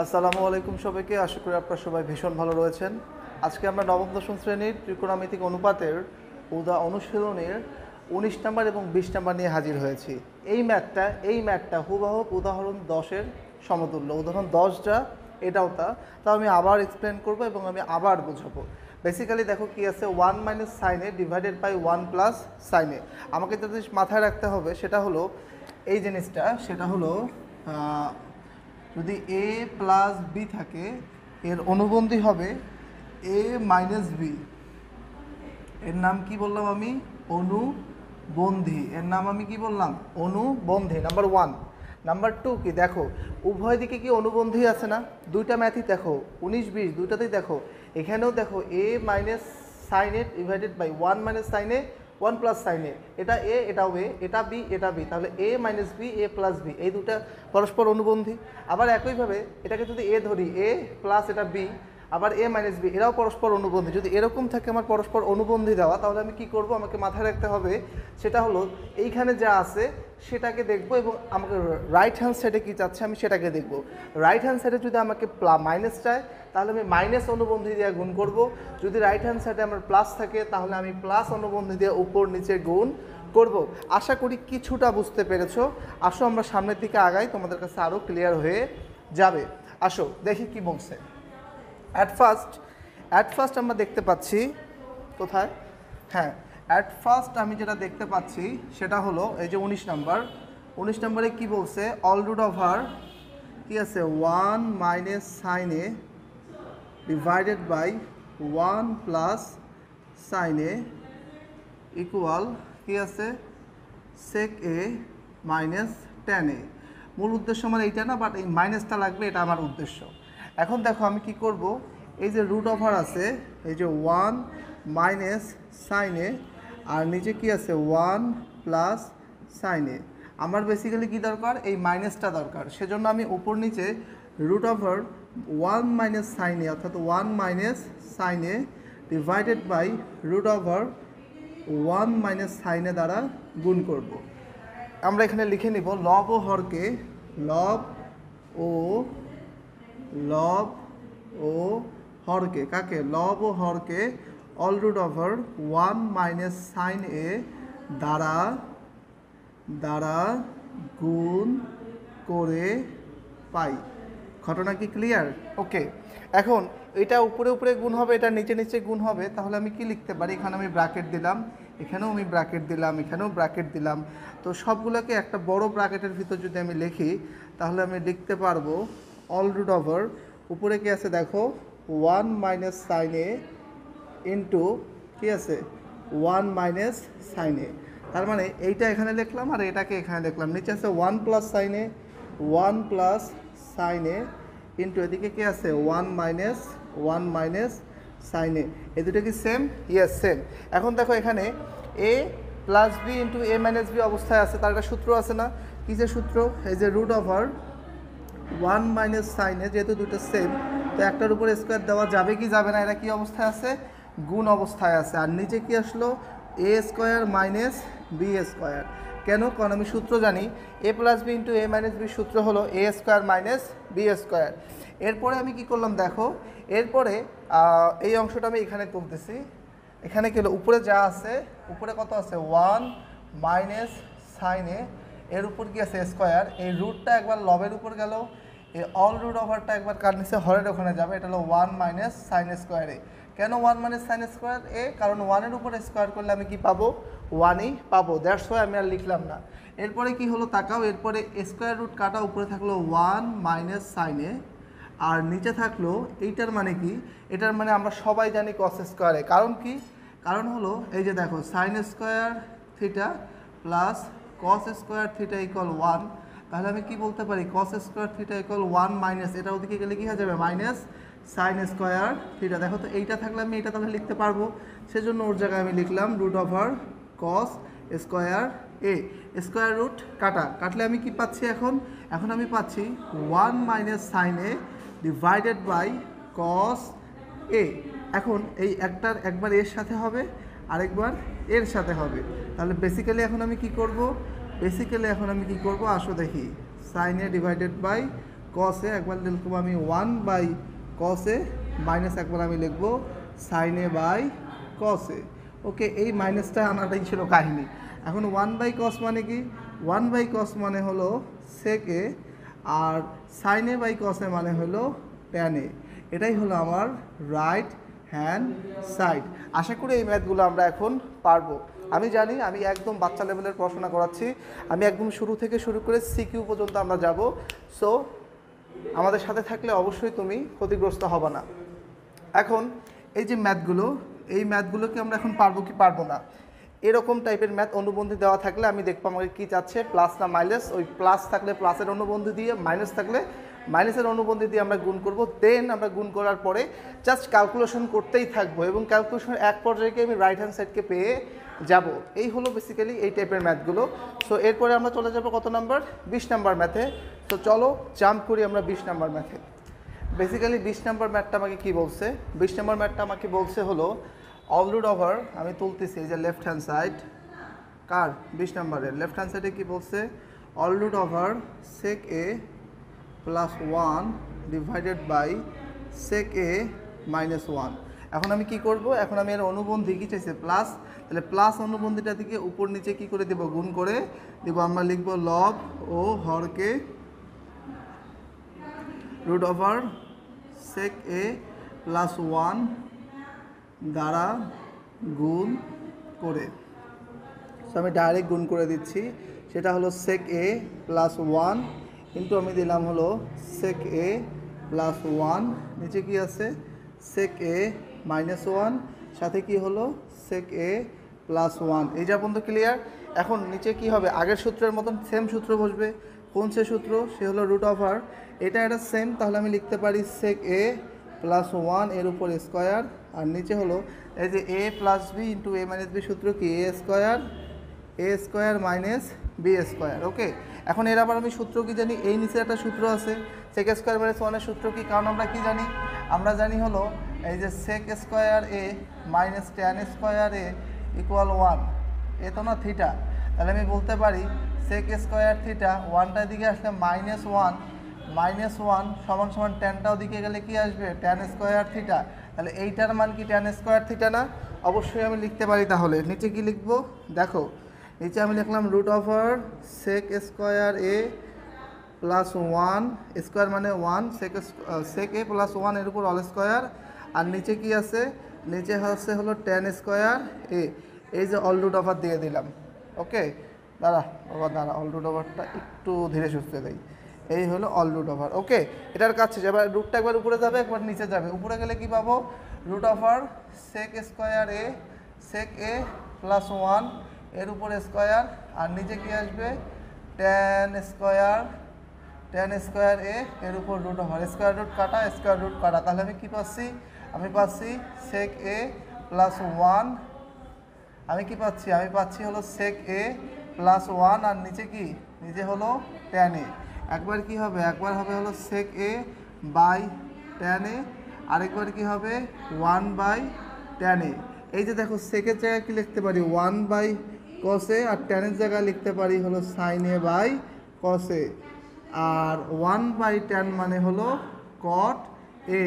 আসসালামু আলাইকুম সবাইকে। আশা করি আপনারা সবাই ভীষণ ভালো রয়েছেন। আজকে আমরা নবম দশম শ্রেণীর ত্রিকোণমিতিক অনুপাতের অনুশীলনের ১৯ নাম্বার এবং ২০ নাম্বার নিয়ে হাজির হয়েছি। এই ম্যাথটা হুবহু উদাহরণ 10-এর সমতুল্য। উদাহরণ 10 যা এটাও তাও আমি আবার এক্সপ্লেন করব এবং আমি আবার বোঝাবো। বেসিক্যালি দেখো কি আছে, 1 minus sine A divided by 1 plus sine a. আমাকে যেটা মাথায় রাখতে হবে সেটা হলো এই জিনিসটা, সেটা হলো যদি এ প্লাস বি থাকে এর অনুবন্ধী হবে এ মাইনাস বি। এর নাম কি বললাম আমি? অনুবন্ধী। এর নাম আমি কি বললাম? অনুবন্ধী। নাম্বার 1। নাম্বার 2 কি দেখো, উভয় দিকে কি অনুবন্ধী আছে না? দুইটা ম্যাথই দেখো, 19-20 দুইটাতেই দেখো। এখানেও দেখো a minus sine A divided by 1 minus sine a 1 plus sine a. এটা এ, এটাও এ, এটা বি, এটা বি। তাহলে a minus b, a plus b, এই দুটা পরস্পর অনুবন্ধী। আবার একইভাবে এটাকে যদি এ ধরি, এ প্লাস এটা বি, আবার এ মাইনাস বি, এরাও পরস্পর অনুবন্ধী। যদি এরকম থাকে আমার পরস্পর অনুবন্ধী দেওয়া, তাহলে আমি কি করব? আমাকে মাথায় রাখতে হবে সেটা হলো এইখানে যা আছে সেটাকে দেখব এবং আমাকে রাইট হ্যান্ড সাইডে কী চাচ্ছে আমি সেটাকে দেখব। রাইট হ্যান্ড সাইডে যদি আমাকে মাইনাস চায় তাহলে আমি মাইনাস অনুবন্ধী দিয়ে গুণ করব। যদি রাইট হ্যান্ড সাইডে আমার প্লাস থাকে তাহলে আমি প্লাস অনুবন্ধী দিয়ে উপর নিচে গুণ করব। আশা করি কিছুটা বুঝতে পেরেছো। আসো আমরা সামনের দিকে আগাই, তোমাদের কাছে আরও ক্লিয়ার হয়ে যাবে। আসো দেখি কি বলছে। অ্যাট ফার্স্ট আমরা দেখতে পাচ্ছি কোথায়? হ্যাঁ, অ্যাট ফার্স্ট আমি যেটা দেখতে পাচ্ছি সেটা হলো এই যে 19 নম্বরে কি বলছে? অল রুট ওভার কি আছে 1 minus sine A divided by 1 plus sine A equal কি আছে সেক এ মাইনাস টেন এ। মূল উদ্দেশ্য আমার এইটা না, বাট এই মাইনাসটা লাগবে, এটা আমার উদ্দেশ্য। এখন দেখো আমি কি করব, এই যে রুট ওভার আছে এই যে 1 মাইনাস সাইন এ আর নিচে কি আছে 1 প্লাস সাইন এ। আমার বেসিক্যালি কি দরকার? এই মাইনাসটা দরকার। সেজন্য আমি উপর নিচে root over 1 minus sine a অর্থাৎ 1 minus sine A divided by root over 1 minus sine a দ্বারা গুণ করব। আমরা এখানে লিখে নিব লব ও হরকে, লব ও হরকে, কাকে? লব ও হরকে all root over 1 minus sine a দ্বারা গুণ করে পাই। ঘটনা কি ক্লিয়ার? ওকে। এখন এটা উপরে উপরে গুণ হবে, এটা নিচে নিচে গুণ হবে। তাহলে আমি কি লিখতে পারি? এখানে আমি ব্র্যাকেট দিলাম, এখানেও আমি ব্র্যাকেট দিলাম, এখানেও ব্র্যাকেট দিলাম। তো সবগুলোকে একটা বড় ব্র্যাকেটের ভিতর যদি আমি লিখি তাহলে আমি লিখতে পারবো অল রুট ওভার উপরে কি আছে দেখো 1 মাইনাস সাইন এ ইন্টু কি আছে 1 মাইনাস সাইন এ। তার মানে এইটা এখানে লিখলাম আর এটাকে এখানে লিখলাম। নিচে আছে 1 plus sine a, 1 plus sine A into এদিকে কি আছে 1 মাইনাস সাইন এ। এই দুটো কি সেম? Yes same. এখন দেখো এখানে এ প্লাস বি ইন্টু এ মাইনাস বি অবস্থায় আছে, তার একটা সূত্র আছে না? কী যে সূত্র? এই যে রুট ওভার 1 মাইনাস সাইন এ, যেহেতু দুটো সেম তো একটার উপর স্কোয়ার দেওয়া যাবে কি যাবে না? এরা কি অবস্থায় আছে? গুণ অবস্থায় আছে। আর নিচে কি আসলো? এ স্কোয়ার মাইনাস বি স্কোয়ার। কেন? কারণ আমি সূত্র জানি এ প্লাস বি ইন্টু এ মাইনাস বির সূত্র হলো এ স্কোয়ার মাইনাস বি স্কোয়ার। এরপরে আমি কি করলাম দেখো, এরপরে এই অংশটা আমি এখানে তুলতেছি। এখানে কি হলো? উপরে যা আছে, উপরে কত আছে 1 মাইনাস সাইন এ, এর উপর কি আছে স্কোয়ার। এই রুটটা একবার লবের উপর গেল, এই অল রুট ওভারটা একবার কার নিচে হরের ওখানে যাবে। এটা হলো 1 মাইনাস সাইন স্কোয়ার এ। কেন 1 মাইনাস সাইন স্কোয়ার এ? কারণ 1-এর উপরে স্কোয়ার করলে আমি কি পাবো? 1ই পাবো। দ্যাটস ওয়াই আমি আর লিখলাম না। এরপরে কি হলো তাকাও, এরপরে স্কোয়ার রুট কাটা, উপরে থাকলো 1 মাইনাস সাইন এ আর নিচে থাকলো এইটার মানে কি? এটার মানে আমরা সবাই জানি কস স্কোয়ারে। কারণ কি? কারণ হলো এই যে দেখো sine square theta plus cos square theta equal 1। তাহলে আমি কি বলতে পারি? Cos square theta equal 1 minus, এটা ওদিকে গেলে কি হয়ে যাবে? Minus sine square theta. দেখো তো এইটা থাকলে আমি এটা তাহলে লিখতে পারবো। সেজন্য ওর জায়গায় আমি লিখলাম root over cos square a. Square root কাটলে আমি কি পাচ্ছি? এখন আমি পাচ্ছি 1 minus sine A divided by cos a. এখন এই একবার এর সাথে হবে আরেকবার এর সাথে হবে। তাহলে বেসিক্যালি এখন আমি কি করব? আসো দেখি, sine A divided by cos a, একবার লিখবো আমি 1 বাই কস এ, মাইনাস একবার আমি লিখবো সাইন এ বাই কস এ। ওকে, এই মাইনাসটা আনাটাই ছিল কাহিনী। এখন 1 বাই কস মানে কি? 1 বাই কস মানে হলো সেক এ, আর সাইন এ বাই কস এ মানে হলো ট্যান এ। এটাই হলো আমার রাইট হ্যান্ড সাইড। আশা করি এই ম্যাথগুলো আমরা এখন পারবো। আমি জানি আমি একদম বাচ্চা লেভেলের পড়াশোনা করাচ্ছি, আমি একদম শুরু থেকে শুরু করে সিকিউ পর্যন্ত আমরা যাব। সো আমাদের সাথে থাকলে অবশ্যই তুমি ক্ষতিগ্রস্ত হবে না। এখন এই যে ম্যাথগুলো, এই ম্যাথগুলোকে আমরা এখন পারবো কি পারবো না। এরকম টাইপের ম্যাথ অনুবন্ধী দেওয়া থাকলে আমি দেখবো আমাকে কী চাচ্ছে, প্লাস না মাইনাস। ওই প্লাস থাকলে প্লাসের অনুবন্ধী দিয়ে, মাইনাস থাকলে মাইনাসের অনুবন্ধী দিয়ে আমরা গুণ করব। দেন আমরা গুণ করার পরে জাস্ট ক্যালকুলেশন করতেই থাকবো, এবং ক্যালকুলেশনের এক পর্যায়ে আমি রাইট হ্যান্ড সাইডকে পেয়ে যাব। এই হলো বেসিক্যালি এই টাইপের ম্যাথগুলো। সো এরপরে আমরা চলে যাব কত নাম্বার? 20 নাম্বার ম্যাথে। তো চলো জাম্প করি আমরা 20 নাম্বার ম্যাথে। বেসিক্যালি 20 নাম্বার ম্যাথটা আমাকে কী বলছে? 20 নাম্বার ম্যাথটা আমাকে বলছে হলো অল রুট ওভার, আমি তুলতেছি এই যে লেফট হ্যান্ড সাইড, কার 20 নাম্বারের লেফট হ্যান্ড সাইডে কী বলছে? All root over sec A plus 1 divided by sec A minus 1। এখন আমি কি করব? এখন আমি এর অনুবন্ধী কী চাইছে? প্লাস। তাহলে প্লাস অনুবন্ধীটা থেকে উপর নিচে কি করে দেব? গুণ করে দেব। আমরা লিখব লব ও হরকে root over sec A plus 1 দ্বারা গুণ করে। সো আমি ডাইরেক্ট গুণ করে দিচ্ছি। সেটা হলো সেক এ প্লাস 1 কিন্তু আমি দিলাম হলো সেক এ প্লাস 1, নিচে কি আছে? সেক এ মাইনাস 1, সাথে কি হলো? সেক এ প্লাস 1। এই যা পর্যন্ত ক্লিয়ার। এখন নিচে কি হবে? আগের সূত্রের মতন সেম সূত্র বসবে। কোন সে সূত্র? সে হলো রুট ওভার, এটা সেম। তাহলে আমি লিখতে পারি সেক এ প্লাস 1 এর উপর স্কোয়ার, আর নিচে হলো এই যে এ প্লাস বি ইন্টু এ মাইনাস বি সূত্র কি? এ স্কোয়ার মাইনাস বি স্কোয়ার। ওকে, এখন এর আবার আমি সূত্র কি জানি? এই নিচে একটা সূত্র আছে সেক স্কোয়ার মাইনাস 1 এর সূত্র কি? কারণ আমরা কি জানি? আমরা জানি হলো এই যে সেক স্কোয়ার এ মাইনাস ট্যান স্কোয়ার এ ইকুয়াল 1, এ তো না থিটা। তাহলে আমি বলতে পারি সেক স্কোয়ার থিটা, 1টার দিকে আসলে মাইনাস 1 সমান সমান ট্যানটাও দিকে গেলে কি আসবে? Tan square theta. তাহলে এইটার মান কি ট্যান স্কোয়ার থিটা না? অবশ্যই আমি লিখতে পারি। তাহলে নিচে কি লিখবো? দেখো নিচে আমি লিখলাম রুট ওভার সেক স্কোয়ার এ প্লাস 1, স্কোয়ার মানে 1, সেক এ প্লাস 1 এর উপর অল স্কোয়ার, আর নিচে কি আছে? নিচে হচ্ছে হলো ট্যান স্কোয়ার এ। এই যে অল রুট ওভার দিয়ে দিলাম। ওকে, দাঁড়া অল রুট ওভারটা একটু ধীরে সুস্থে দেয়। এই হলো অল রুট ওভার। ওকে, এটার কাছে যাবে, রুটটা একবার উপরে যাবে একবার নিচে যাবে। উপরে গেলে কি পাবো? Root over sec square A, sec A plus 1 এর উপর স্কোয়ার, আর নিচে কি আসবে? ট্যান স্কোয়ার এ এর উপর রুট ওভার স্কোয়ার রুট কাটা। তাহলে আমি কি পাচ্ছি? আমি পাচ্ছি সেক এ প্লাস 1। আমি কি পাচ্ছি? আমি পাচ্ছি হলো সেক এ প্লাস 1, আর নিচে কি? নিচে হলো ট্যান এ। একবার কি হবে? একবার হবে হলো সেক এ বাই ট্যান এ, আরেকবার কি হবে? 1 বাই ট্যান এ। এই যে দেখো সেকের জায়গায় কি লিখতে পারি? 1 বাই কস এ, আর ট্যানের জায়গায় লিখতে পারি হলো sine A by cos A, আর 1 বাই ট্যান মানে হলো কট এ।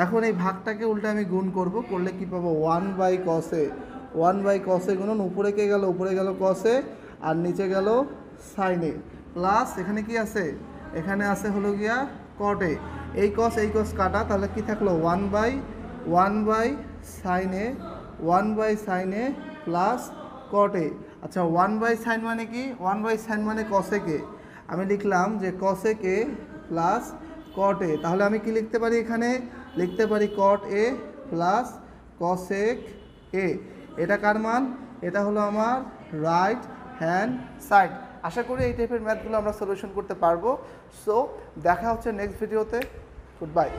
এখন এই ভাগটাকে উল্টে আমি গুণ করব, করলে কি পাবো? 1 by cos A, 1 by cos এ গুণন উপরে কে গেল? উপরে গেল কস এ, আর নিচে গেল সাইন এ, প্লাস এখানে কি আছে? এখানে আছে হলো গিয়া কট এ। এই কস কাটা, তাহলে কি থাকলো? 1 by sine a, 1 by sine a plus cot a. আচ্ছা, 1 বাই সাইন মানে কি? 1 বাই সাইন মানে কসেকে। আমি লিখলাম যে কসেকে প্লাস কট এ। তাহলে আমি কি লিখতে পারি? এখানে লিখতে পারি কট এ প্লাস কসেক এ। এটা কার মান? এটা হলো আমার রাইট হ্যান্ড সাইড। আশা করি এই টাইপের ম্যাথগুলো আমরা সলিউশন করতে পারবো। সো দেখা হচ্ছে নেক্সট ভিডিওতে। Good bye.